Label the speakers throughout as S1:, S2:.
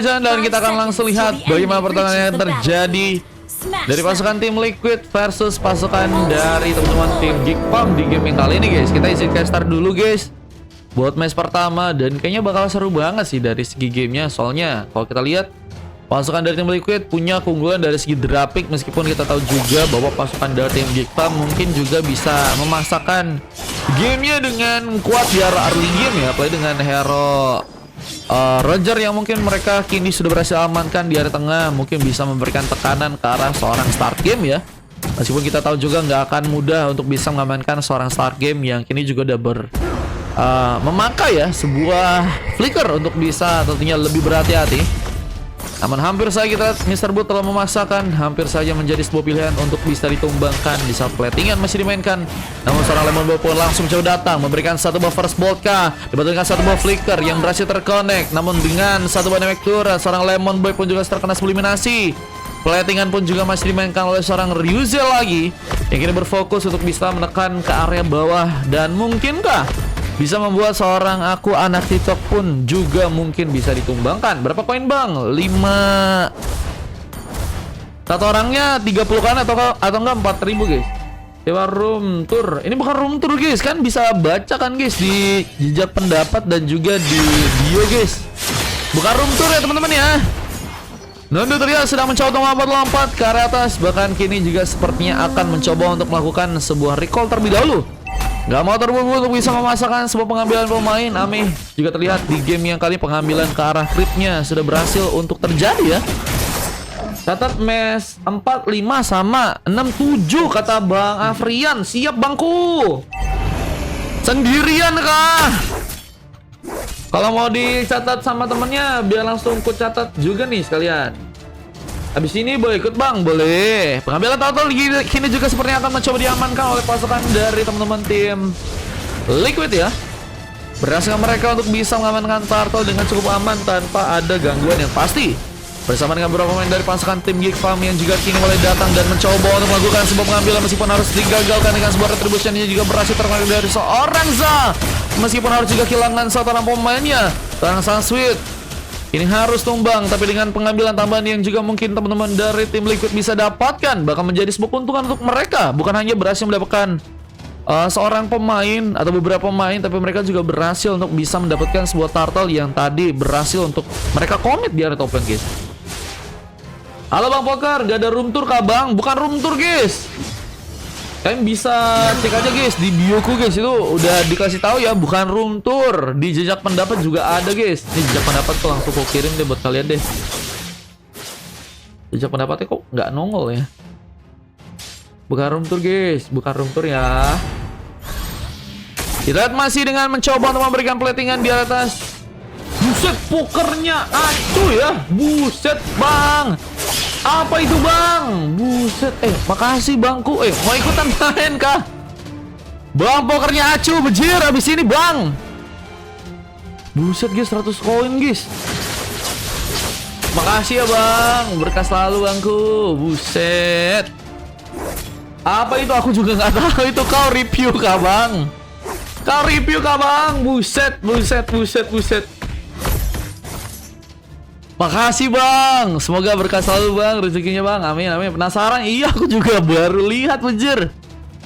S1: Dan kita akan langsung lihat bagaimana pertarungan yang terjadi dari pasukan tim Liquid versus pasukan dari teman-teman tim Geek Farm di game yang kali ini, guys. Kita isi start dulu, guys, buat match pertama, dan kayaknya bakal seru banget sih dari segi gamenya. Soalnya kalau kita lihat pasukan dari tim Liquid punya keunggulan dari segi grafik, meskipun kita tahu juga bahwa pasukan dari tim Geek Farm mungkin juga bisa memasakkan gamenya dengan kuat di arah early game ya, apalagi dengan hero Roger yang mungkin mereka kini sudah berhasil amankan di area tengah, mungkin bisa memberikan tekanan ke arah seorang start game ya. Meskipun kita tahu juga nggak akan mudah untuk bisa mengamankan seorang start game yang kini juga udah memakai ya sebuah flicker untuk bisa tentunya lebih berhati-hati. Namun hampir saja kita Mr. Boot telah memaksakan, hampir saja menjadi sebuah pilihan untuk bisa ditumbangkan di saat platingan masih dimainkan. Namun seorang Lemon Boy pun langsung coba datang, memberikan satu buah first bolt kah, dibantu dengan satu buah flicker yang berhasil terconnect. Namun dengan satu buah damage turret, seorang Lemon Boy pun juga terkena eliminasi. Platingan pun juga masih dimainkan oleh seorang Ryuzel lagi, yang kini berfokus untuk bisa menekan ke area bawah. Dan mungkinkah bisa membuat seorang aku anak TikTok pun juga mungkin bisa ditumbangkan. Berapa koin bang? 5. Satu orangnya 30 kan atau enggak 4.000, guys. Sewa room tour. Ini bukan room tour, guys. Kan bisa baca kan, guys, di jejak pendapat dan juga di bio, guys. Bukan room tour ya teman-teman ya. Nondo terlihat sedang mencoba untuk lompat-lompat ke area atas. Bahkan kini juga sepertinya akan mencoba untuk melakukan sebuah recall terlebih dahulu. Gak mau terburu-buru untuk bisa memasakkan sebuah pengambilan pemain. Ameh juga terlihat di game yang kali pengambilan ke arah creepnya sudah berhasil untuk terjadi ya. Catat match 4-5 sama 6-7 kata Bang Afrian. Siap bangku. Sendirian kah? Kalau mau dicatat sama temennya biar langsung ku catat juga nih sekalian. Habis ini boleh ikut bang, boleh. Pengambilan total kini juga sepertinya akan mencoba diamankan oleh pasukan dari teman-teman tim Liquid ya. Berhasil mereka untuk bisa mengamankan turtle dengan cukup aman tanpa ada gangguan yang pasti. Bersama dengan beberapa pemain dari pasukan tim Geek Farm yang juga kini mulai datang dan mencoba untuk melakukan sebuah pengambilan, meskipun harus digagalkan dengan sebuah retribution yang juga berhasil terkena dari seorang Za. Meskipun harus juga kehilangan satu orang pemainnya, seorang Sunsweet ini harus tumbang, tapi dengan pengambilan tambahan yang juga mungkin teman-teman dari tim Liquid bisa dapatkan, bahkan menjadi sebuah keuntungan untuk mereka. Bukan hanya berhasil mendapatkan seorang pemain atau beberapa pemain, tapi mereka juga berhasil untuk bisa mendapatkan sebuah turtle yang tadi berhasil untuk mereka komit di area top lane, guys. Halo Bang Poker, gak ada room tour kah bang? Bukan room tour, guys. Kalian bisa cek aja, guys, di bioku, guys, itu udah dikasih tahu ya, bukan room tour. Di jejak pendapat juga ada, guys. Ini jejak pendapat tuh langsung aku kirim deh buat kalian deh. Jejak pendapatnya kok nggak nongol ya. Bukan room tour, guys, bukan room tour ya. Kita lihat masih dengan mencoba untuk memberikan platingan di atas. Buset, pokernya acuh ya. Buset bang, apa itu bang? Buset, makasih bangku. Mau ikutan main kah? Bang, pokernya acuh bejir abis ini bang. Buset guys, 100 koin guys. Makasih ya bang, berkah selalu bangku. Buset. Apa itu? Aku juga nggak tahu itu. Kau review kah bang? Kau review kah bang? Buset, buset, buset, buset. Makasih bang, semoga berkah selalu bang, rezekinya bang, amin amin. Penasaran? Iya, aku juga baru lihat bejir.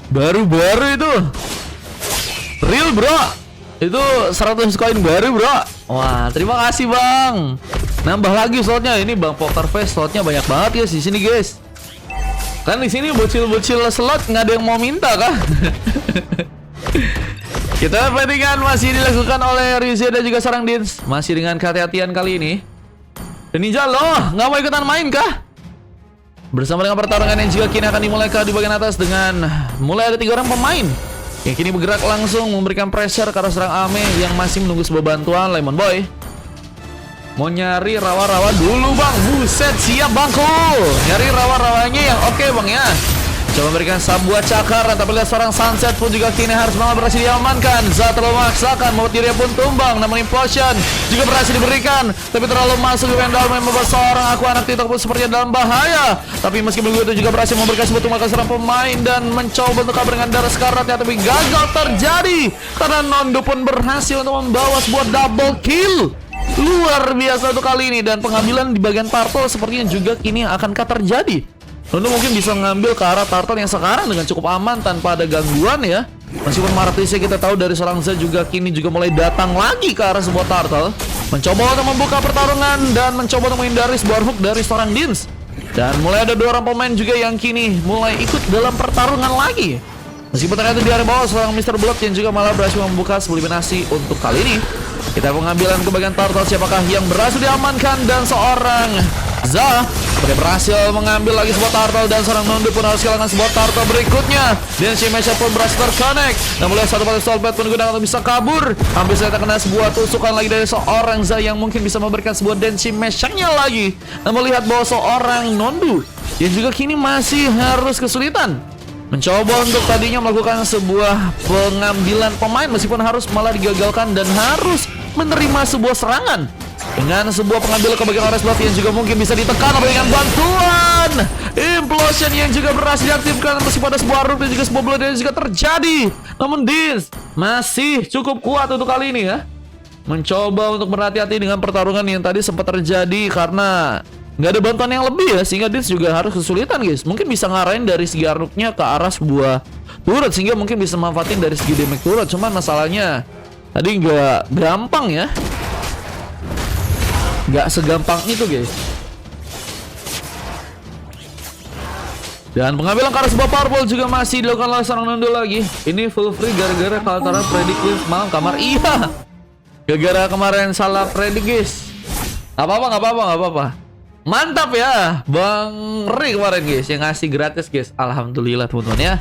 S1: Baru-baru itu. Real bro. Itu 100 koin baru bro. Wah, terima kasih bang. Nambah lagi slotnya. Ini Bang Poker Face slotnya banyak banget guys di sini guys. Kan di sini bocil-bocil slot nggak ada yang mau minta kah? Kita pertandingan masih dilakukan oleh Rizia dan juga seorang Dins. Masih dengan kehati-hatian kali ini. Dan Ninja loh, nggak mau ikutan main kah? Bersama dengan pertarungan yang juga kini akan dimulai di bagian atas dengan mulai ada 3 orang pemain yang kini bergerak langsung memberikan pressure ke arah serang Ame yang masih menunggu sebuah bantuan Lemon Boy. Mau nyari rawa-rawa dulu bang. Buset, siap bangku. Nyari rawa-rawanya yang oke bang ya. Coba memberikan sebuah cakar, tapi lihat seorang Sunset pun juga kini harus malah berhasil diamankan. Za terlalu memaksakan, membuat dirinya pun tumbang. Namun implosion juga berhasil diberikan, tapi terlalu masuk ke Wendell, membuat seorang aku anak TikTok pun sepertinya dalam bahaya. Tapi meski begitu juga berhasil memberikan sebuah tumpukan seorang pemain dan mencoba untuk kabur dengan darah sekaratnya, tapi gagal terjadi karena Nondo pun berhasil untuk membawa sebuah double kill. luar biasa untuk kali ini. Dan pengambilan di bagian turtle sepertinya juga kini akankah terjadi. Nondo mungkin bisa mengambil ke arah turtle yang sekarang dengan cukup aman tanpa ada gangguan ya. Meskipun Martisnya kita tahu dari seorang Z juga kini juga mulai datang lagi ke arah sebuah turtle, mencoba untuk membuka pertarungan dan mencoba untuk menghindari sebuah hook dari seorang Dins. Dan mulai ada 2 orang pemain juga yang kini mulai ikut dalam pertarungan lagi. Meskipun ternyata di area bawah seorang Mr. Blood yang juga malah berhasil membuka eliminasi untuk kali ini. Kita pengambilan ke bagian turtle, siapakah yang berhasil diamankan, dan seorang Za berhasil mengambil lagi sebuah turtle, dan seorang Nondo pun harus kehilangan sebuah turtle berikutnya. Dan si Mesha pun berhasil terconnect. Dan mulai satu paling Soulbait pun digunakan untuk bisa kabur. Hampir saja terkena sebuah tusukan lagi dari seorang Za yang mungkin bisa memberikan sebuah Denshi Mesha-nya lagi. Dan melihat bahwa seorang Nondo yang juga kini masih harus kesulitan mencoba untuk tadinya melakukan sebuah pengambilan pemain, meskipun harus malah digagalkan dan harus menerima sebuah serangan dengan sebuah pengambil ke bagian Orange Buff yang juga mungkin bisa ditekan dengan bantuan Implosion yang juga berhasil diaktifkan meskipun ada sebuah rook dan juga sebuah blood yang juga terjadi. Namun Dins masih cukup kuat untuk kali ini ya, mencoba untuk berhati-hati dengan pertarungan yang tadi sempat terjadi karena nggak ada bantuan yang lebih ya, sehingga Dins juga harus kesulitan guys. Mungkin bisa ngarahin dari segi rooknya ke arah sebuah turret sehingga mungkin bisa manfaatin dari segi damage turret. Cuman masalahnya tadi nggak gampang ya, nggak segampang itu guys. Dan pengambilan ke arah sebuah powerball juga masih dilakukan oleh seorang Nondo lagi. Ini full free gara-gara antara predik malam kamar. Iya, gara-gara kemarin salah predik guys. Nggak apa-apa. Mantap ya Bang Ri kemarin guys yang ngasih gratis guys. Alhamdulillah teman-teman ya.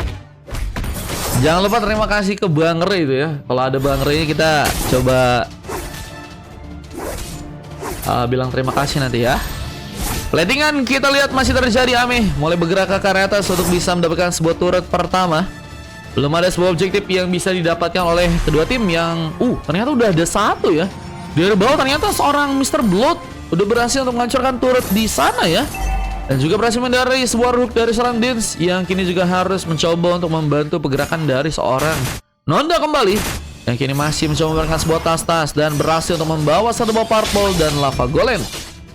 S1: Jangan lupa terima kasih ke Bang Ri itu ya. Kalau ada Bang Ri kita coba bilang terima kasih nanti ya. Platingan kita lihat masih terjadi. Ame mulai bergerak ke arah atas untuk bisa mendapatkan sebuah turret pertama. Belum ada sebuah objektif yang bisa didapatkan oleh kedua tim yang ternyata udah ada satu ya. Di bawah ternyata seorang Mr. Blood udah berhasil untuk menghancurkan turret di sana ya. Dan juga berhasil mendarai sebuah hook dari seorang Dins yang kini juga harus mencoba untuk membantu pergerakan dari seorang Nonda kembali, yang kini masih mencoba memberikan sebuah tas-tas dan berhasil untuk membawa satu buah purple dan lava golem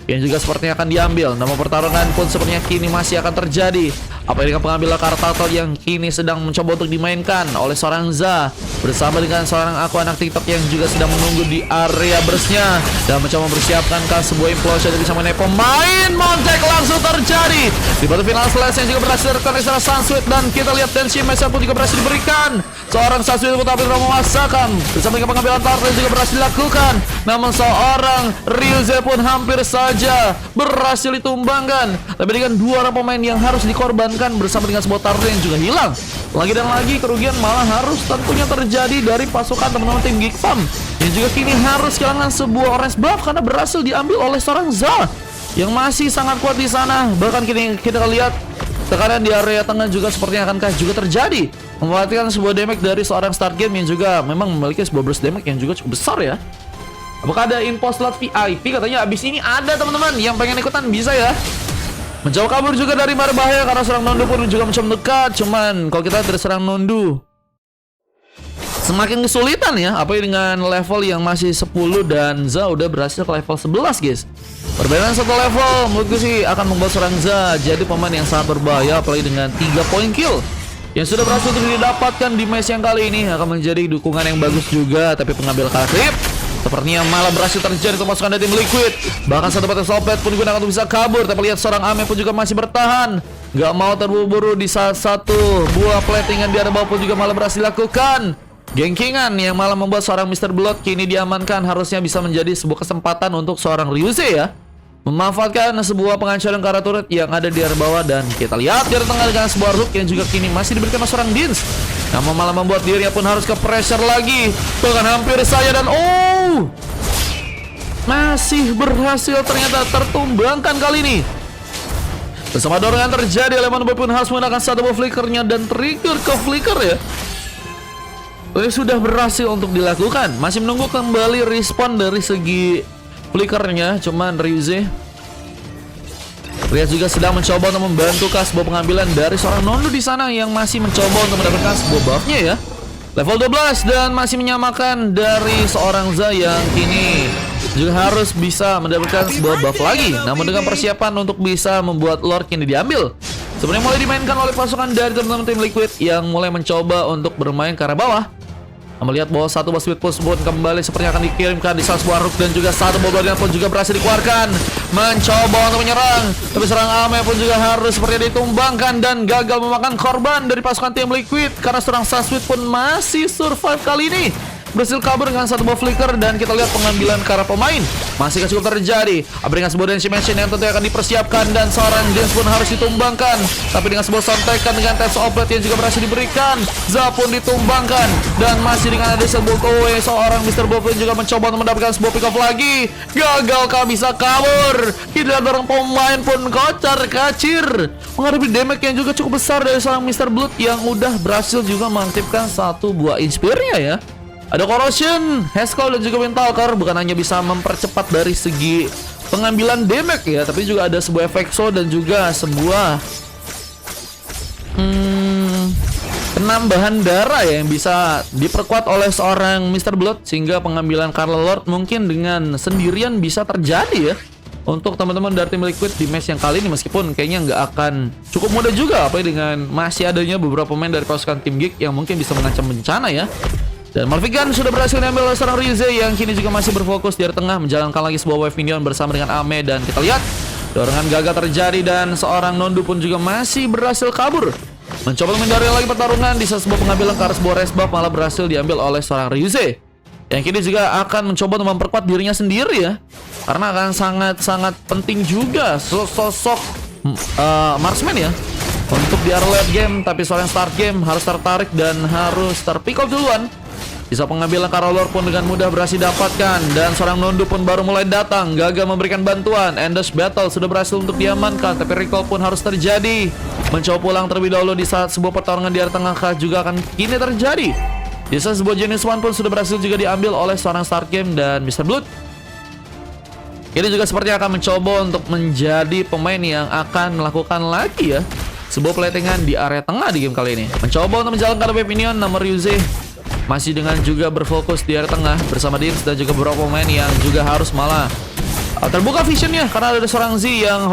S1: yang juga sepertinya akan diambil. Nama pertarungan pun sepertinya kini masih akan terjadi. Apa dengan pengambilan kartu yang kini sedang mencoba untuk dimainkan oleh seorang Za bersama dengan seorang aku anak TikTok yang juga sedang menunggu di area burstnya dan mencoba mempersiapkan sebuah implosion yang bisa mengenai pemain. Montek langsung terjadi di batu final slash yang juga berhasil terkoneksi secara Sunsweet, dan kita lihat tensi Mesa pun juga berhasil diberikan. Seorang Sunsweet pun tapi telah memaksakan bersama dengan pengambilan turtle juga berhasil dilakukan. Namun seorang Ryuze pun hampir saja berhasil ditumbangkan. Tapi dengan 2 orang pemain yang harus dikorbankan bersama dengan sebuah turtle yang juga hilang. Lagi dan lagi kerugian malah harus tentunya terjadi dari pasukan teman-teman tim Geek Farm yang juga kini harus kehilangan sebuah orange buff karena berhasil diambil oleh seorang Za yang masih sangat kuat di sana. Bahkan kini kita lihat tekanan di area tengah juga sepertinya akankah juga terjadi, memperhatikan sebuah damage dari seorang start game yang juga memang memiliki sebuah burst damage yang juga cukup besar ya. Apakah ada info slot VIP? Katanya abis ini ada teman-teman yang pengen ikutan bisa ya. Mencoba kabur juga dari bahaya karena serang Nondo pun juga mencoba mendekat. Cuman kalau kita dari serang Nondo semakin kesulitan ya, apalagi dengan level yang masih 10 dan Za udah berhasil ke level 11 guys. Perbedaan satu level menurutku sih akan membuat serang Za jadi pemain yang sangat berbahaya, apalagi dengan 3 poin kill yang sudah berhasil didapatkan di match yang kali ini akan menjadi dukungan yang bagus juga. Tapi pengambil kartu sepertinya malah berhasil terjadi untuk pasukan dari tim Liquid. Bahkan satu batu Soulblade pun digunakan untuk bisa kabur. Tapi lihat seorang Ame pun juga masih bertahan, gak mau terburu-buru di saat satu buah platingan di area bawah pun juga malah berhasil dilakukan. Gengkingan yang malah membuat seorang Mr. Blood kini diamankan. Harusnya bisa menjadi sebuah kesempatan untuk seorang Ryuze ya, memanfaatkan sebuah penghancuran ke arah turret yang ada di area bawah. Dan kita lihat di area tengah dengan sebuah rook yang juga kini masih diberikan oleh seorang Dins, namun malah membuat dirinya pun harus ke pressure lagi. Bahkan hampir saja dan masih berhasil ternyata tertumbangkan kali ini. Bersama dorongan terjadi, Lemon Boy pun harus menggunakan satu buah flickernya dan trigger ke flicker ya. Ini sudah berhasil untuk dilakukan. Masih menunggu kembali respon dari segi flickernya. Cuman Ryuze juga sedang mencoba untuk membantu sebuah pengambilan dari seorang Nondo di sana yang masih mencoba untuk mendapatkan sebuah buffnya ya. Level 12 dan masih menyamakan dari seorang Za yang kini juga harus bisa mendapatkan sebuah buff lagi. Namun dengan persiapan untuk bisa membuat Lord ini diambil, sebenarnya mulai dimainkan oleh pasukan dari teman-teman tim Liquid yang mulai mencoba untuk bermain ke arah bawah. Melihat bahwa satu buah speed push pun kembali sepertinya akan dikirimkan di salah sebuah Rook, dan juga satu buah Guardian pun juga berhasil dikeluarkan, mencoba untuk menyerang, tapi serang Ame pun juga harus sepertinya ditumbangkan dan gagal memakan korban dari pasukan tim Liquid karena serang Sunsweet pun masih survive kali ini. Berhasil kabur dengan satu buah flicker, dan kita lihat pengambilan ke arah pemain masih cukup terjadi. Dengan sebuah Dance Dimension yang tentunya akan dipersiapkan, dan seorang Dance pun harus ditumbangkan. Tapi dengan sebuah sontekan dengan Test of Blade yang juga berhasil diberikan, Za pun ditumbangkan. Dan masih dengan ada sebuah kowe, seorang Mr. Bob pun juga mencoba untuk mendapatkan sebuah pick off lagi. Gagalkah bisa kabur? Kita lihat orang pemain pun kocar kacir menghadapi damage yang juga cukup besar dari seorang Mr. Blood yang udah berhasil juga mengaktifkan satu buah Inspire-nya ya. Ada Corrosion, Haskell, dan juga Windtalker. Bukan hanya bisa mempercepat dari segi pengambilan damage ya, tapi juga ada sebuah efek show dan juga sebuah penambahan darah ya, yang bisa diperkuat oleh seorang Mr. Blood, sehingga pengambilan Carla Lord mungkin dengan sendirian bisa terjadi ya untuk teman-teman dari tim Liquid di match yang kali ini. Meskipun kayaknya nggak akan cukup mudah juga, apalagi dengan masih adanya beberapa pemain dari pasukan tim Geek yang mungkin bisa mengancam bencana ya. Dan Malfigan sudah berhasil diambil oleh seorang Ryze yang kini juga masih berfokus di tengah, menjalankan lagi sebuah wave minion bersama dengan Ame. Dan kita lihat dorongan gagal terjadi, dan seorang Nondu pun juga masih berhasil kabur, mencoba menghindari lagi pertarungan. Di saat sebuah pengambilan ke arah sebuah res buff malah berhasil diambil oleh seorang Ryze yang kini juga akan mencoba untuk memperkuat dirinya sendiri ya, karena akan sangat-sangat penting juga sosok marksman ya untuk di area late game. Tapi seorang start game harus tertarik dan harus terpick off duluan. Bisa pengambilan Carolor pun dengan mudah berhasil dapatkan, dan seorang Nondu pun baru mulai datang, gagal memberikan bantuan. Endless Battle sudah berhasil untuk diamankan, tapi recall pun harus terjadi. Mencoba pulang terlebih dahulu di saat sebuah pertarungan di area tengah juga akan kini terjadi. Di saat sebuah Genius One pun sudah berhasil juga diambil oleh seorang Start Game dan Mr. Blood. Ini juga sepertinya akan mencoba untuk menjadi pemain yang akan melakukan lagi ya sebuah platingan di area tengah di game kali ini. Mencoba untuk menjalankan wave minion, nomor Ryze masih dengan juga berfokus di area tengah bersama Dims dan juga beberapa pemain yang juga harus malah terbuka visionnya karena ada seorang Z yang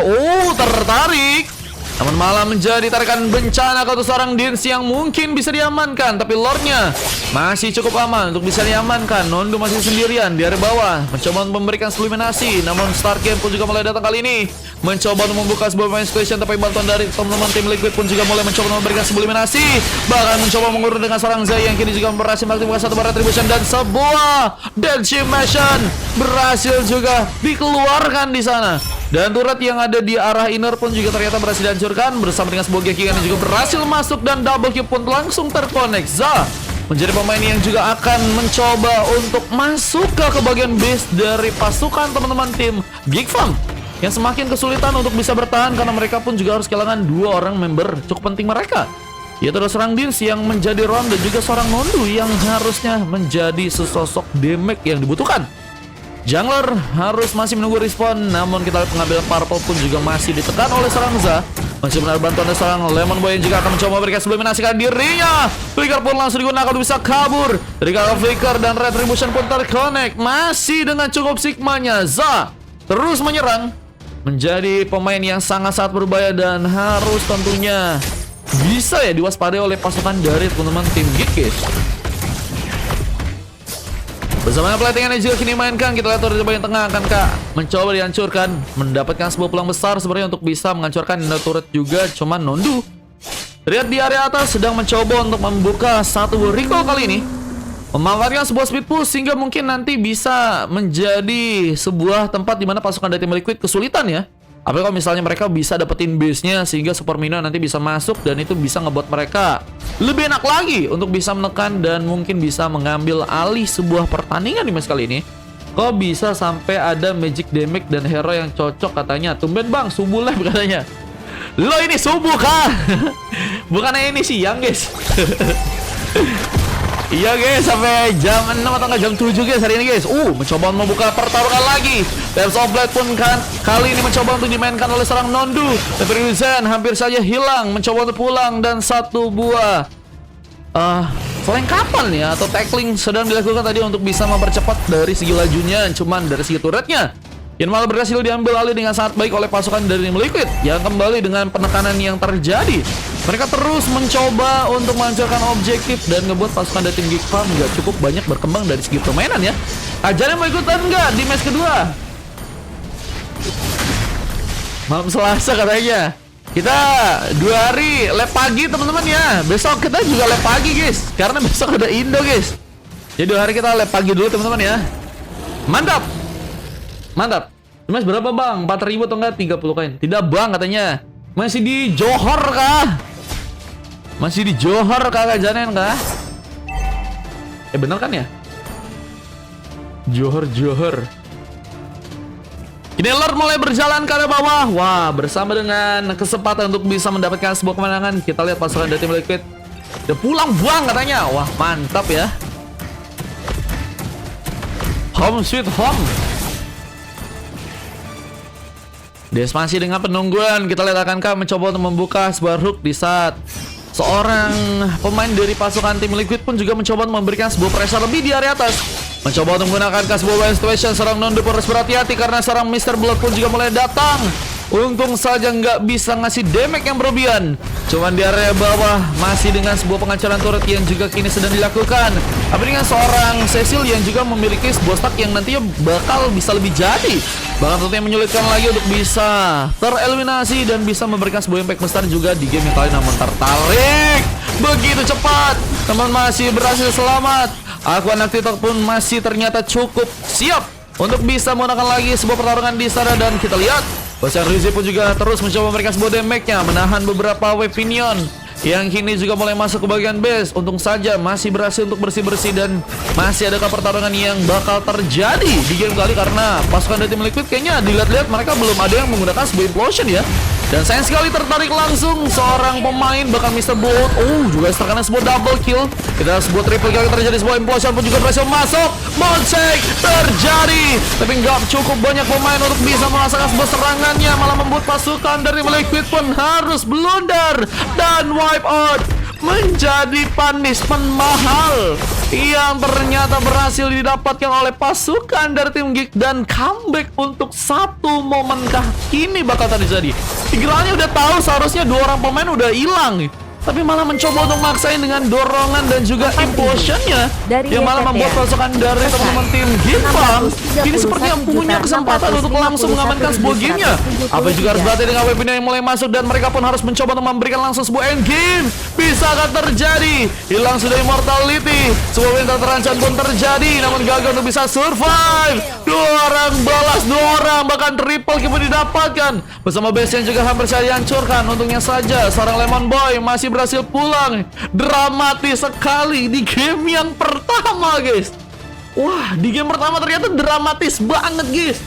S1: tertarik, namun malah menjadi tarikan bencana ke seorang Dims yang mungkin bisa diamankan. Tapi Lordnya masih cukup aman untuk bisa diamankan. Nondu masih sendirian di area bawah, mencoba untuk memberikan subliminasi, namun Start Game pun juga mulai datang kali ini, mencoba untuk membuka sebuah main situation. Tapi bantuan dari teman-teman tim Liquid pun juga mulai mencoba memberikan subliminasi, bahkan mencoba mengurung dengan seorang Zai yang kini juga berhasil mengaktifkan satu bar retribution, dan sebuah Deadshimation berhasil juga dikeluarkan di sana. Dan turret yang ada di arah inner pun juga ternyata berhasil dihancurkan bersama dengan sebuah Gekigan yang juga berhasil masuk, dan double kill pun langsung terkonek. Za menjadi pemain yang juga akan mencoba untuk masuk ke bagian base dari pasukan teman-teman tim Geek Farm yang semakin kesulitan untuk bisa bertahan karena mereka pun juga harus kehilangan dua orang member cukup penting mereka, yaitu ada seorang Dims yang menjadi Ron dan juga seorang Nondu yang harusnya menjadi sesosok damage yang dibutuhkan. Jungler harus masih menunggu respon, namun kita lihat pengambilan purple pun juga masih ditekan oleh seorang Za. Masih benar bantuan dari seorang Lemon Boy yang juga akan mencoba memberikan subliminasikan dirinya. Flicker pun langsung digunakan untuk bisa kabur dari kalau Flicker, dan Retribution pun terconnect. Masih dengan cukup sigmanya, Za terus menyerang, menjadi pemain yang sangat-sangat berbahaya dan harus tentunya bisa ya diwaspadai oleh pasukan dari teman-teman tim Geek guys. Bersama platingan yang juga kini mainkan, kita lihat dari bagian tengah akankah mencoba dihancurkan, mendapatkan sebuah peluang besar sebenarnya untuk bisa menghancurkan Inner Turret juga, cuman Nondu lihat di area atas sedang mencoba untuk membuka satu recall kali ini, memanfaatkan sebuah speed push sehingga mungkin nanti bisa menjadi sebuah tempat di mana pasukan dari tim Liquid kesulitan ya. Apalagi kalau misalnya mereka bisa dapetin base-nya sehingga Super Minion nanti bisa masuk, dan itu bisa ngebuat mereka lebih enak lagi untuk bisa menekan dan mungkin bisa mengambil alih sebuah pertandingan di match kali ini. Kok bisa sampai ada magic damage dan hero yang cocok katanya. Tumben bang, subuh live katanya. Lo ini subuh kah? Bukannya ini siang guys. Iya guys, sampai jam 6 atau enggak jam 7 guys hari ini guys. Mencoba membuka pertarungan lagi. Tales of Blade pun kan kali ini mencoba untuk dimainkan oleh seorang Nondu. Tapi Ryzen hampir saja hilang, mencoba untuk pulang, dan satu buah Selengkapan ya atau tackling sedang dilakukan tadi untuk bisa mempercepat dari segi lajunya, cuman dari segi turretnya yang malah berhasil diambil alih dengan sangat baik oleh pasukan dari Team Liquid yang kembali dengan penekanan yang terjadi. Mereka terus mencoba untuk menghancurkan objektif dan ngebuat pasukan dari Tim Geek Farm nggak cukup banyak berkembang dari segi permainan ya. Ajarnya mau ikutan nggak di match kedua? Malam Selasa katanya. Kita 2 hari lab pagi teman-teman ya. Besok kita juga lab pagi guys, karena besok ada Indo guys. Jadi 2 hari kita lab pagi dulu teman-teman ya. Mantap. Mantap. Mas berapa bang? 4.000 atau enggak 30 koin? Tidak bang katanya. Masih di Johor kah? Masih di Johor kah Janen kah? Bener kan ya? Johor. Kini Lord mulai berjalan ke arah bawah. Wah, bersama dengan kesempatan untuk bisa mendapatkan sebuah kemenangan. Kita lihat pasukan dari Tim Liquid udah pulang bang katanya. Wah, mantap ya. Home sweet home. Des masih dengan penungguan. Kita lihat akankah mencoba untuk membuka sebuah hook di saat seorang pemain dari pasukan Tim Liquid pun juga mencoba untuk memberikan sebuah pressure lebih di area atas. Mencoba untuk menggunakan sebuah win situation. Seorang Nondu harus berhati-hati karena seorang Mr. Blood pun juga mulai datang. Untung saja nggak bisa ngasih damage yang berlebihan. Cuman di area bawah masih dengan sebuah penghancuran turret yang juga kini sedang dilakukan. Tapi dengan seorang Cecil yang juga memiliki sebuah stack yang nantinya bakal bisa lebih jadi. Bahkan tentunya menyulitkan lagi untuk bisa tereliminasi dan bisa memberikan sebuah impact besar juga di game yang kali namun tertarik. Begitu cepat. Teman masih berhasil selamat. Aku anak TikTok pun masih ternyata cukup siap untuk bisa menggunakan lagi sebuah pertarungan di sana. Dan kita lihat Bosyan Rizzi pun juga terus mencoba memberikan sebuah damage-nya, menahan beberapa weaponion yang kini juga mulai masuk ke bagian base. Untung saja masih berhasil untuk bersih-bersih dan masih adakah pertarungan yang bakal terjadi di game kali karena pasukan dari Tim Liquid kayaknya dilihat-lihat mereka belum ada yang menggunakan sebuah implosion ya. Dan sayang sekali tertarik langsung seorang pemain bahkan Mr. Bolt. Juga terkena sebuah double kill. Kita sebuah triple kill terjadi, sebuah implosion pun juga berhasil masuk. Monshake terjadi. Tapi nggak cukup banyak pemain untuk bisa merasakan sebuah serangannya. Malah membuat pasukan dari Liquid pun harus blunder dan wipe out. Menjadi punishment mahal yang ternyata berhasil didapatkan oleh pasukan dari Tim Geek. Dan comeback untuk satu momenkah kini bakal terjadi. Pikirannya udah tahu seharusnya 2 orang pemain udah hilang, tapi malah mencoba untuk maksain dengan dorongan dan juga implosionnya yang malah membuat pasukan dari teman-teman Tim Geek Farm ini sepertinya punya kesempatan untuk langsung mengamankan sebuah gamenya. Apa juga harus berhati dengan weapon yang mulai masuk dan mereka pun harus mencoba untuk memberikan langsung sebuah endgame. Bisakah terjadi? Hilang sudah immortality. Sebuah win terancam pun terjadi namun gagal untuk bisa survive. 2 orang balas 2 orang, bahkan triple kill pun didapatkan. Bersama base yang juga hampir saja dihancurkan. Untungnya saja seorang Lemon Boy masih berhasil pulang. Dramatis sekali di game yang pertama guys. Wah, di game pertama ternyata dramatis banget guys.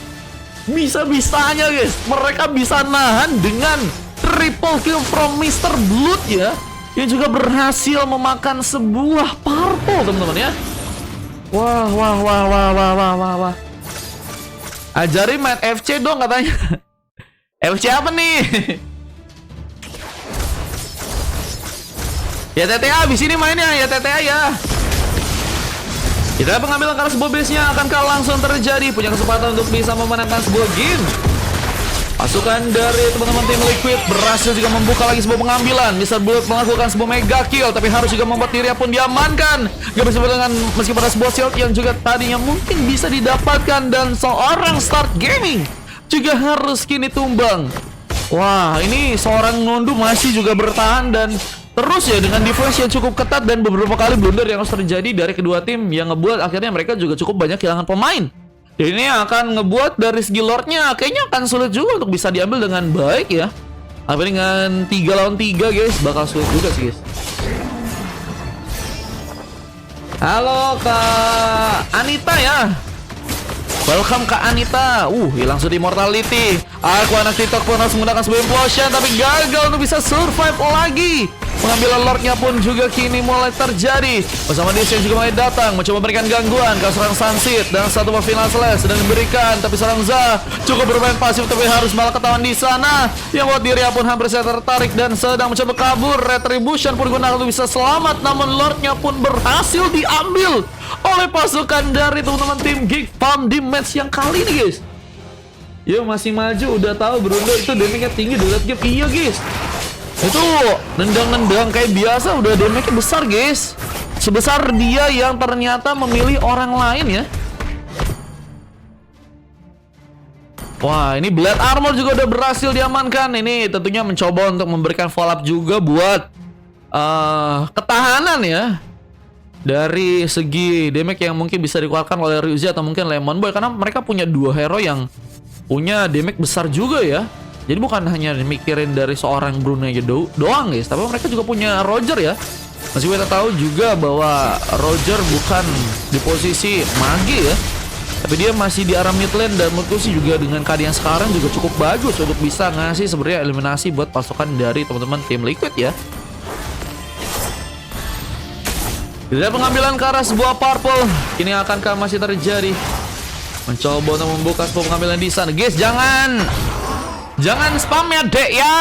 S1: Bisa-bisanya guys mereka bisa nahan dengan triple kill from Mr. Blood ya, yang juga berhasil memakan sebuah purple teman-teman ya. Wah. Ajarin main FC dong katanya. FC apa nih? Ya TTA abis ini mainnya ya TTA ya. Kita pengambilan karena sebuah base-nya akankah langsung terjadi. Punya kesempatan untuk bisa memenangkan sebuah game. Pasukan dari teman-teman Tim Liquid berhasil juga membuka lagi sebuah pengambilan. Mr. Blood melakukan sebuah mega kill, tapi harus juga membuat dirinya pun diamankan. Gak bisa dengan meskipun ada sebuah shield yang juga tadinya mungkin bisa didapatkan. Dan seorang Start Gaming juga harus kini tumbang. Wah, ini seorang Nondu masih juga bertahan dan terus ya dengan defense yang cukup ketat dan beberapa kali blunder yang harus terjadi dari kedua tim yang ngebuat akhirnya mereka juga cukup banyak kehilangan pemain. Dan ini akan ngebuat dari segi lordnya kayaknya akan sulit juga untuk bisa diambil dengan baik ya. Tapi dengan 3 lawan 3 guys bakal sulit juga sih guys. Halo Kak Anita ya. Welcome Kak Anita. Hilang sudah immortality. Aku anak TikTok pun harus menggunakan sebuah implosion tapi gagal untuk bisa survive lagi. Pengambilan Lordnya pun juga kini mulai terjadi. Bersama Dish yang juga mulai datang, mencoba memberikan gangguan ke seorang Sunset. Dan satu buah final slash sedang diberikan, tapi seorang Za cukup bermain pasif, tapi harus malah ketahuan di sana. Yang buat dirinya pun hampir saja tertarik dan sedang mencoba kabur. Retribution pun digunakan untuk bisa selamat, namun Lordnya pun berhasil diambil oleh pasukan dari teman-teman tim Geek Farm di match yang kali ini, guys. Yo, masih maju, udah tahu Bruno itu damage-nya tinggi di late game. Iya, guys. Itu nendang-nendang kayak biasa udah damage-nya besar, guys. Sebesar dia yang ternyata memilih orang lain ya. Wah, ini Blade Armor juga udah berhasil diamankan. Ini tentunya mencoba untuk memberikan follow up juga buat ketahanan ya. Dari segi damage yang mungkin bisa dikeluarkan oleh Ryuzi atau mungkin Lemon Boy, karena mereka punya dua hero yang punya damage besar juga ya. Jadi bukan hanya mikirin dari seorang Bruno aja doang, guys, tapi mereka juga punya Roger ya. Masih kita tahu juga bahwa Roger bukan di posisi magi ya, tapi dia masih di arah mid lane, dan menurutku sih juga dengan keadaan sekarang juga cukup bagus untuk bisa ngasih sebenarnya eliminasi buat pasukan dari teman-teman tim Liquid ya. Tidak pengambilan ke arah sebuah purple, ini akankah masih terjadi? Mencoba untuk membuka sebuah pengambilan di sana, guys. Jangan spam ya, dek ya.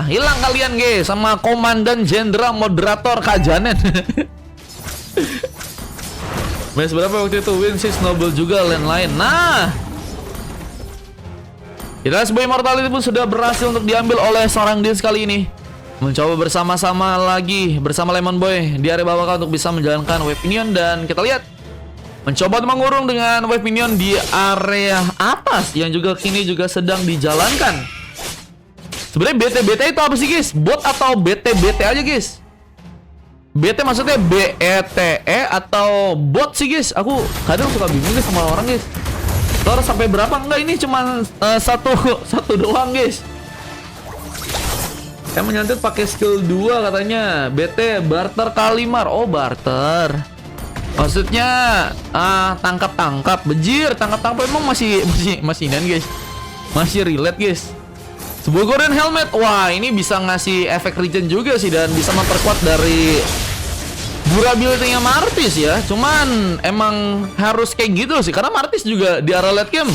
S1: Hilang kalian, guys, sama komandan jenderal moderator Kajanen. Match berapa waktu itu? Win 6 Noble juga lain-lain. Nah, kita sebuah Immortality pun sudah berhasil untuk diambil oleh seorang Dins kali ini. Mencoba bersama-sama lagi bersama Lemon Boy di area bawah untuk bisa menjalankan wave minion, dan kita lihat mencoba untuk mengurung dengan wave minion di area atas yang juga kini juga sedang dijalankan. Sebenarnya BT-BT itu apa sih, guys? Bot atau BT-BT aja, guys? BT maksudnya BETE atau bot sih, guys? Aku kadang suka bingung, guys, sama orang, guys. Terus sampai berapa? Enggak, ini cuma satu doang, guys. Saya menyantet pakai skill 2 katanya. BT barter Kalimar. Oh, barter. Maksudnya tangkap-tangkap, bejir, tangkap-tangkap emang masih ini, guys. Masih relate, guys. Sebuah golden helmet. Wah, ini bisa ngasih efek regen juga sih, dan bisa memperkuat dari durability-nya Martis ya. Cuman emang harus kayak gitu sih, karena Martis juga di area late game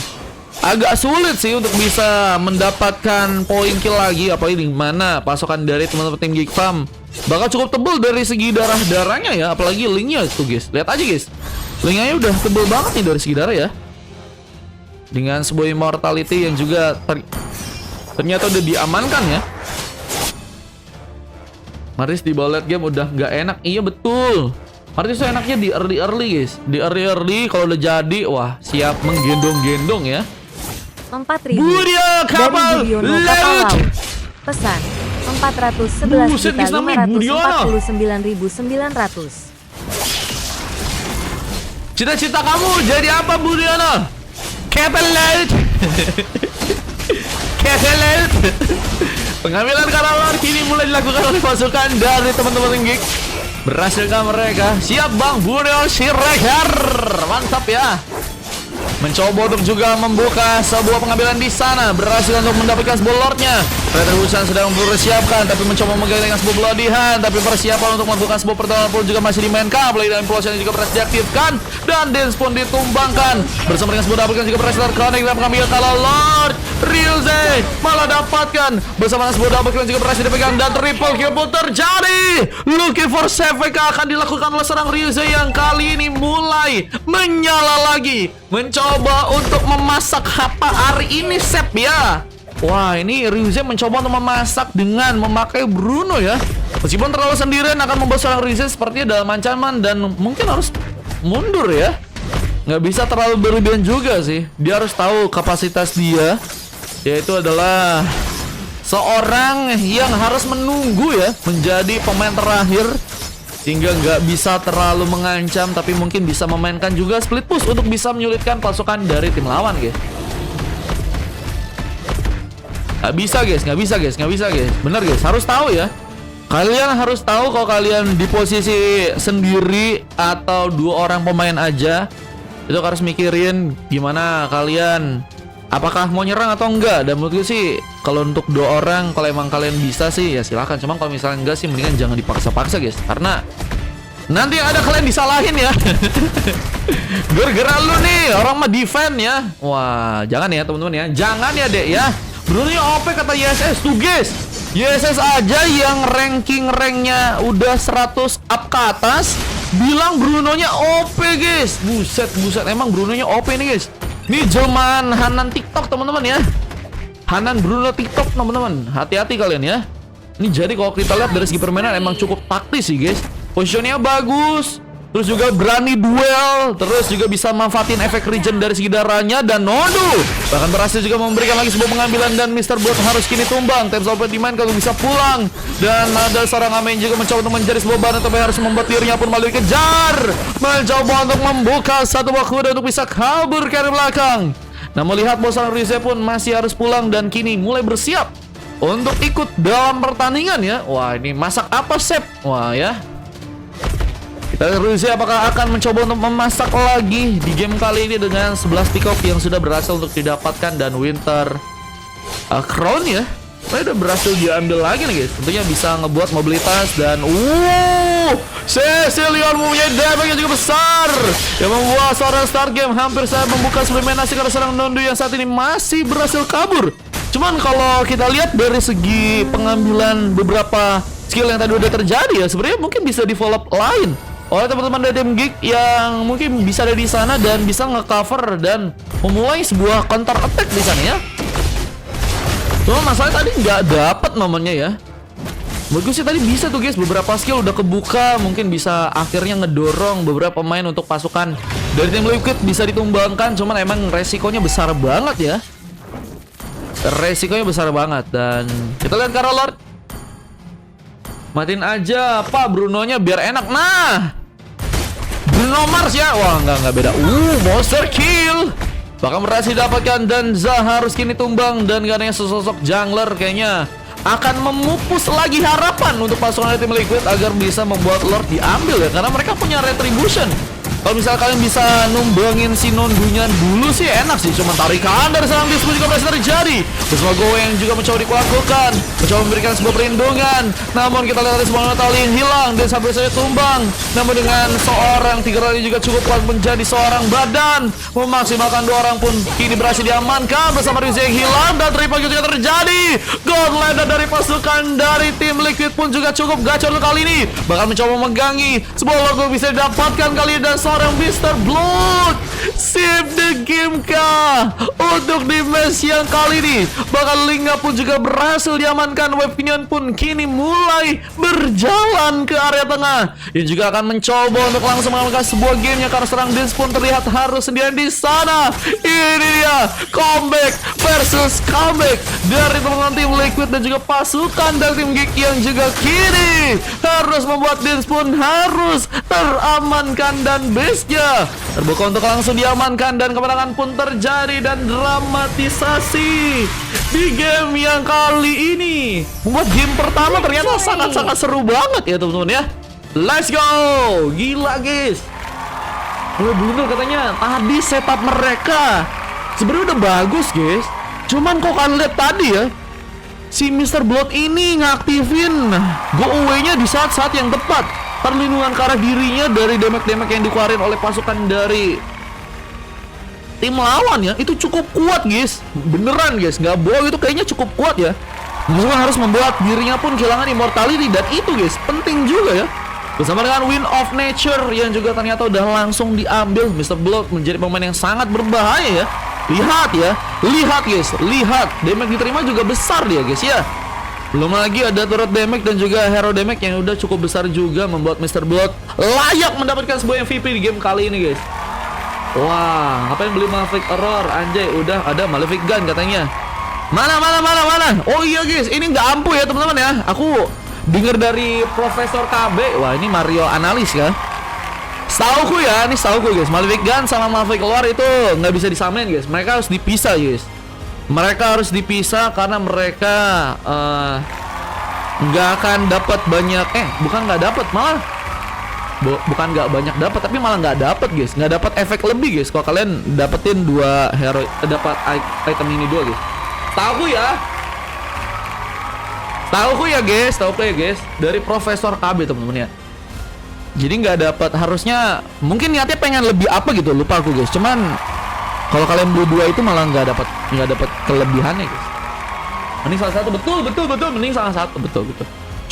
S1: agak sulit sih untuk bisa mendapatkan poin kill lagi, apalagi di mana pasukan dari teman-teman tim Geek Farm bakal cukup tebel dari segi darah-darahnya ya, apalagi linknya tuh, guys. Lihat aja, guys. Linknya udah tebel banget nih dari segi darah ya. Dengan sebuah immortality yang juga ternyata udah diamankan ya. Martis di bawah late game udah nggak enak. Iya betul. Martis tuh enaknya di early guys. Di early kalau udah jadi, wah, siap menggendong-gendong ya.
S2: 4.000
S1: Budia kapal laut.
S2: Pesan 411.549.900.
S1: Cita-cita kamu jadi apa, Budiono? Kapal laut. Kapal laut. Pengambilan kapal kini mulai dilakukan oleh pasukan dari teman-teman Geek. Berhasilkah mereka? Siap Bang Budiono Siregar. Mantap ya. Mencoba untuk juga membuka sebuah pengambilan di sana. Berhasil untuk mendapatkan sebuah lordnya. Retribution sedang bersiapkan, tapi mencoba menggantikan sebuah Bloodihan. Tapi persiapan untuk membuka sebuah pertolongan pun juga masih dimainkan. Apalagi dalam implosion juga berhasil diaktifkan. Dan Dance pun ditumbangkan. Bersama dengan sebuah dapatkan juga berhasil terconnect dan mengambil kalau Lord Ryuze malah dapatkan. Bersama dengan sebuah dapatkan juga berhasil dipegang. Dan triple kill pun terjadi. Looking for CVK akan dilakukan oleh seorang Ryuze yang kali ini mulai menyala lagi. Mencoba untuk memasak apa hari ini, Sep ya. Wah, ini Ryuze mencoba untuk memasak dengan memakai Bruno ya. Meskipun terlalu sendirian akan membuat seorang Ryuze sepertinya dalam ancaman dan mungkin harus mundur ya. Nggak bisa terlalu berlebihan juga sih. Dia harus tahu kapasitas dia, yaitu adalah seorang yang harus menunggu ya, menjadi pemain terakhir, sehingga nggak bisa terlalu mengancam, tapi mungkin bisa memainkan juga split push untuk bisa menyulitkan pasukan dari tim lawan, guys. Nggak bisa guys. Bener guys, harus tahu ya. Kalian harus tahu kalau kalian di posisi sendiri atau dua orang pemain aja, itu harus mikirin gimana kalian apakah mau nyerang atau enggak. Dan menurut gue sih kalau untuk 2 orang, kalau emang kalian bisa sih ya silahkan. Cuma kalau misalnya enggak sih mendingan jangan dipaksa-paksa guys, karena nanti yang ada kalian disalahin ya. Gara-gara lu nih orang mah defend ya. Wah jangan ya teman-teman ya, jangan ya dek ya. Brunonya OP kata YSS tuh guys. YSS aja yang ranknya udah 100 up ke atas bilang Brunonya OP guys. Buset emang Brunonya OP nih guys. Ini jelmaan Hanan TikTok teman-teman ya. Hanan Bruno TikTok teman-teman. Hati-hati kalian ya. Ini jadi kalau kita lihat dari segi permainan emang cukup taktis sih guys. Positionnya bagus, terus juga berani duel, terus juga bisa manfaatin efek regen dari segi darahnya. Dan Nodu bahkan berhasil juga memberikan lagi sebuah pengambilan, dan Mr. Blood harus kini tumbang. Time Solvent dimain kalau bisa pulang. Dan ada seorang Amen juga mencoba untuk menjadi sebuah bahan, tapi harus membuat dirinya pun malah dikejar. Mencoba untuk membuka satu buah kuda untuk bisa kabur ke arah belakang. Nah melihat bahwa seorang Rize pun masih harus pulang dan kini mulai bersiap untuk ikut dalam pertandingan ya. Wah ini masak apa Sep? Wah ya, kita lihat Rize apakah akan mencoba untuk memasak lagi di game kali ini dengan 11 pick off yang sudah berhasil untuk didapatkan. Dan Winter Crown ya, udah berhasil diambil lagi nih guys. Tentunya bisa ngebuat mobilitas dan Cecilion mempunyai damage yang juga besar yang membuat seorang start game hampir saja membuka suplementasi karena seorang Nondu yang saat ini masih berhasil kabur. Cuman kalau kita lihat dari segi pengambilan beberapa skill yang tadi udah terjadi ya, sebenarnya mungkin bisa develop lain oleh teman-teman dari tim Geek yang mungkin bisa ada di sana dan bisa nge-cover dan memulai sebuah counter attack di sana ya. Cuma masalah tadi nggak dapat momennya ya. Menurut gue sih tadi bisa tuh guys, beberapa skill udah kebuka, mungkin bisa akhirnya ngedorong beberapa pemain untuk pasukan dari tim Liquid bisa ditumbangkan. Cuman emang resikonya besar banget ya. Resikonya besar banget. Dan kita lihat Kara Lord. Matiin aja Pak Brunonya biar enak. Nah Bruno Mars ya. Wah nggak beda. Monster kill. Bahkan berhasil dapatkan dan Zah harus kini tumbang. Dan gak ada sesosok jungler kayaknya akan memupus lagi harapan untuk pasukan tim Liquid agar bisa membuat Lord diambil ya, karena mereka punya retribution. Kalau misalnya kalian bisa numbangin si Nondunya dulu sih enak sih. Cuma tarikan dari serang Disco juga berhasil terjadi. Bersama Go yang juga mencoba dikuatkan, mencoba memberikan sebuah perlindungan. Namun kita lihat ada sebuah Natalin hilang dan sampai saja tumbang. Namun dengan seorang Tiger Lily juga cukup kuat menjadi seorang badan. Memaksimalkan 2 orang pun kini berhasil diamankan bersama Rize yang hilang. Dan triple juga terjadi. Godlander dari pasukan dari tim Liquid pun juga cukup gacor kali ini. Bahkan mencoba memegangi sebuah logo bisa didapatkan kali ini. Dan seorang Mr. Blood save the game kah untuk di match yang kali ini. Bahkan Lingga pun juga berhasil diamankan. Webkinion pun kini mulai berjalan ke area tengah. Yang juga akan mencoba untuk langsung mengalahkan sebuah gamenya karena serang Dins pun terlihat harus sendirian di sana. Ini dia comeback versus comeback dari teman-teman tim Liquid dan juga pasukan dari tim Geek yang juga kini harus membuat Dins pun harus teramankan dan base-nya terbuka untuk langsung diamankan. Dan kemenangan pun terjadi dan dramatisasi di game yang kali ini membuat game pertama ternyata sangat-sangat seru banget ya teman-teman ya. Let's go, gila guys. Mulai blunder katanya tadi setup mereka sebenarnya udah bagus guys. Cuman kok kalian lihat tadi ya, si Mr. Blood ini ngaktifin go away-nya di saat-saat yang tepat. Perlindungan ke arah dirinya dari damage-damage yang dikeluarin oleh pasukan dari tim lawan ya, itu cukup kuat guys. Beneran guys, nggak bohong, itu kayaknya cukup kuat ya. Juga harus membuat dirinya pun kehilangan immortality. Dan itu guys, penting juga ya. Bersama dengan Wind of Nature yang juga ternyata udah langsung diambil. Mr. Blood menjadi pemain yang sangat berbahaya ya. Lihat ya, lihat guys, lihat damage diterima juga besar dia guys ya. Belum lagi ada turret damage dan juga hero damage yang udah cukup besar juga membuat Mr. Blood layak mendapatkan sebuah MVP di game kali ini guys. Wah, ngapain beli Malefic Error? Anjay, udah ada Malefic Gun katanya. Mana? Oh iya guys, ini nggak ampuh ya teman-teman ya. Aku dengar dari Profesor KB. Wah, ini Mario analis ya. Setauku ya, ini setauku guys, Malefic Gun sama Malefic Error itu nggak bisa disamain guys. Mereka harus dipisah guys. Mereka harus dipisah karena mereka nggak akan dapat banyak. Bukan nggak dapat, malah bukan nggak banyak dapat, tapi malah nggak dapat guys, nggak dapat efek lebih guys. Kalau kalian dapetin dua hero, dapat item ini dua guys. Tahu ya guys, dari Profesor KB teman-teman ya. Jadi nggak dapat, harusnya mungkin niatnya pengen lebih apa gitu, lupa aku guys. Cuman kalau kalian beli dua itu malah nggak dapat kelebihannya guys. Mending salah satu, betul. Mending salah satu, betul.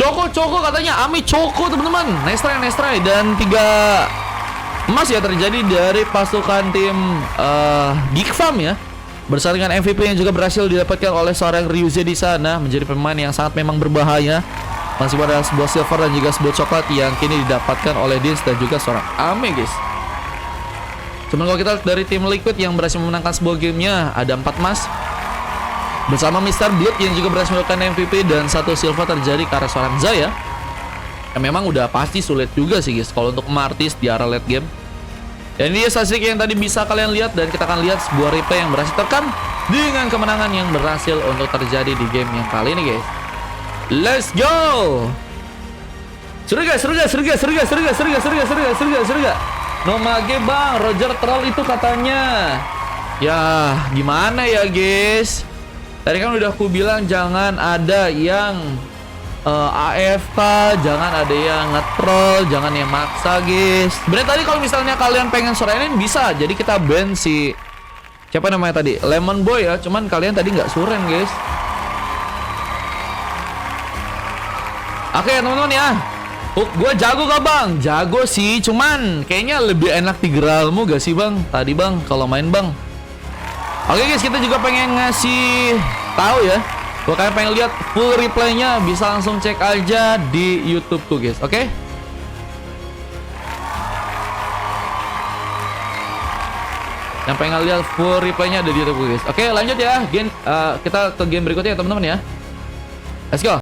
S1: Coko katanya, Ami Coko teman-teman. Nice try dan 3 emas ya terjadi dari pasukan tim Geek Farm ya. Bersama dengan MVP yang juga berhasil didapatkan oleh seorang Ryuze di sana, menjadi pemain yang sangat memang berbahaya. Masih pada sebuah silver dan juga sebuah coklat yang kini didapatkan oleh Dins dan juga seorang Ame guys. Cuman kalau kita lihat dari tim Liquid yang berhasil memenangkan sebuah gamenya, ada 4 emas bersama Mr. Blood yang juga berhasil melakukan MVP dan 1 silver terjadi ke arah seorang Zaya. Yang memang udah pasti sulit juga sih guys kalau untuk Martis di arah late game. Dan ini statistik yang tadi bisa kalian lihat, dan kita akan lihat sebuah replay yang berhasil terekam dengan kemenangan yang berhasil untuk terjadi di game yang kali ini guys. Let's go. Seru ga? Nomage bang, Roger troll itu katanya. Ya gimana ya guys, tadi kan udah aku bilang jangan ada yang AFK, jangan ada yang nge-troll, jangan yang maksa guys. Sebenarnya tadi kalau misalnya kalian pengen surenin bisa, jadi kita ban si siapa namanya tadi, Lemon Boy ya. Cuman kalian tadi nggak suren guys. Oke teman-teman ya, gue jago gak bang? Jago sih, cuman kayaknya lebih enak di Geralmu gak sih bang? Tadi bang, kalau main bang. Oke guys, kita juga pengen ngasih tahu ya, kalau kalian pengen lihat full replaynya bisa langsung cek aja di YouTube tuh guys, oke? Yang pengen lihat full replaynya ada di YouTube guys. Oke lanjut ya, kita ke game berikutnya ya teman-teman ya. Let's go.